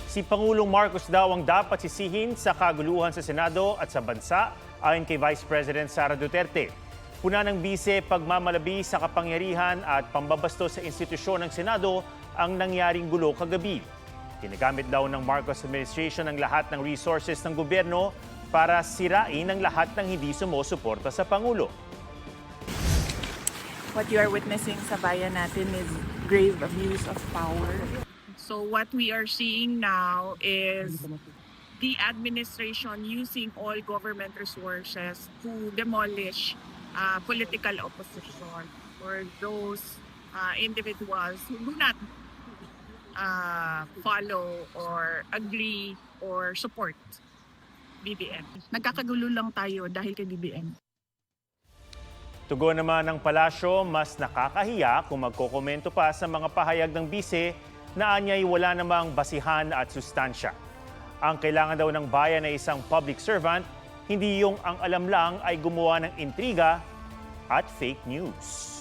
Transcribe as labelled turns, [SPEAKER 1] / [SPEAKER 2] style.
[SPEAKER 1] Si Pangulong Marcos daw ang dapat sisihin sa kaguluhan sa Senado at sa bansa ayon kay Vice President Sara Duterte. Puna ng bise pagmamalabi sa kapangyarihan at pambabastos sa institusyon ng Senado ang nangyaring gulo kagabi. Ginagamit daw ng Marcos administration ang lahat ng resources ng gobyerno para sirain ang lahat ng hindi sumusuporta sa Pangulo.
[SPEAKER 2] What you are witnessing sa bayan natin is grave abuse of power.
[SPEAKER 3] So what we are seeing now is the administration using all government resources to demolish political opposition or those individuals who do not follow or agree or support BBM. Nagkakagulo lang tayo dahil kay BBM.
[SPEAKER 1] Tugon naman ng palasyo, mas nakakahiya kung magkokomento pa sa mga pahayag ng bise na anya'y wala namang basihan at sustansya. Ang kailangan daw ng bayan ay isang public servant, hindi yung ang alam lang ay gumawa ng intriga at fake news.